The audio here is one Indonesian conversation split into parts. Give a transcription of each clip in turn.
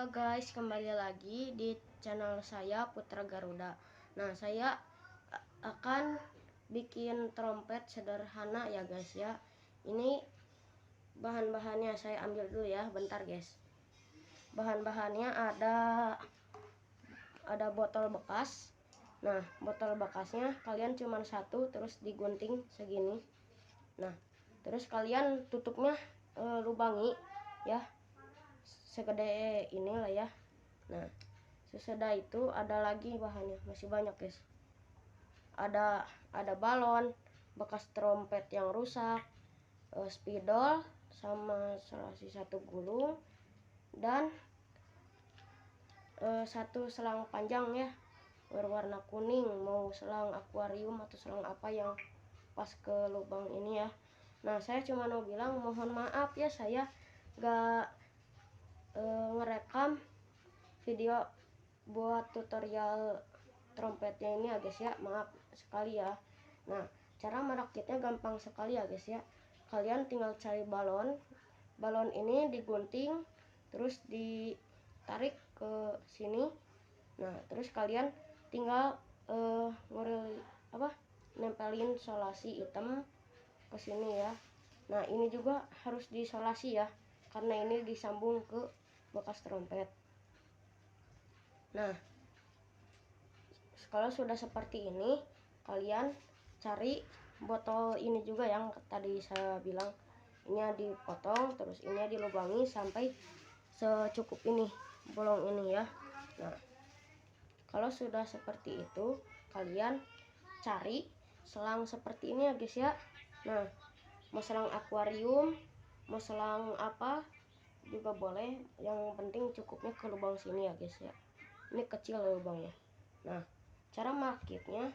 Halo guys, kembali lagi di channel saya Putra Garuda. Nah, saya akan bikin trompet sederhana ya guys ya. Ini bahan-bahannya saya ambil dulu ya, bentar guys. Bahan-bahannya ada botol bekas. Nah, botol bekasnya kalian cuma satu, terus digunting segini. Nah, terus kalian tutupnya lubangi ya, segede inilah ya. Nah, sesudah itu ada lagi bahannya, masih banyak guys. Ada balon bekas trompet yang rusak, spidol sama selasi satu gulung, dan satu selang panjang ya, berwarna kuning, mau selang akuarium atau selang apa yang pas ke lubang ini ya. Nah, saya cuma mau bilang mohon maaf ya, saya gak ngerekam video buat tutorial trompetnya ini ya guys ya, maaf sekali ya. Nah, cara merakitnya gampang sekali ya guys ya. Kalian tinggal cari balon ini digunting, terus ditarik ke sini. Nah, terus kalian tinggal nempelin solasi hitam ke sini ya. Nah, ini juga harus disolasi ya, karena ini disambung ke bekas trompet. Nah, kalau sudah seperti ini, kalian cari botol ini juga yang tadi saya bilang. Ini dipotong, terus ini dilubangi sampai secukup ini, bolong ini ya. Nah, kalau sudah seperti itu, kalian cari selang seperti ini ya guys ya. Nah, mau selang akuarium, mau selang apa juga boleh, yang penting cukupnya ke lubang sini ya guys ya. Ini kecil lubangnya. Nah, cara merakitnya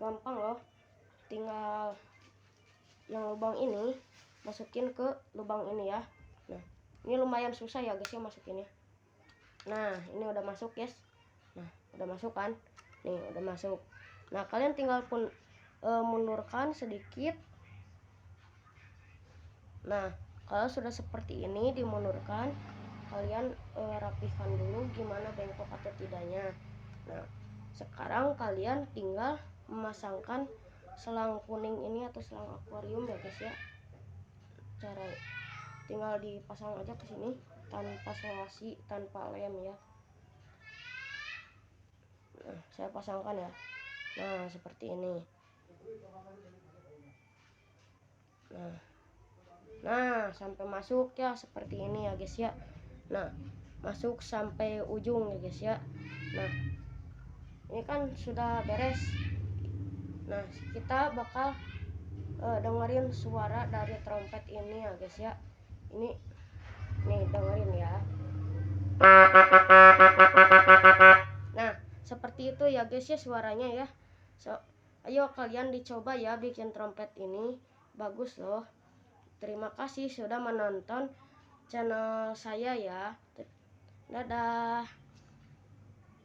gampang loh, tinggal yang lubang ini masukin ke lubang ini ya. Nah, ini lumayan susah ya guys ya masukinnya. Nah, ini udah masuk guys. Nah, udah masuk kan, nih udah masuk. Nah, kalian tinggal mundurkan sedikit. Nah, kalau sudah seperti ini dimundurkan, kalian rapihkan dulu gimana bengkok atau tidaknya. Nah, sekarang kalian tinggal memasangkan selang kuning ini atau selang akuarium ya guys ya. Cara tinggal dipasang aja ke sini tanpa solasi, tanpa lem ya. Nah, saya pasangkan ya. Nah, seperti ini. Nah, sampai masuk ya seperti ini ya guys ya. Nah, masuk sampai ujung ya guys ya. Nah, ini kan sudah beres. Nah, kita bakal dengerin suara dari trompet ini ya guys ya. Ini nih, dengerin ya. Nah, seperti itu ya guys ya suaranya ya. Ayo kalian dicoba ya bikin trompet ini, bagus loh. Terima kasih sudah menonton channel saya ya. Dadah.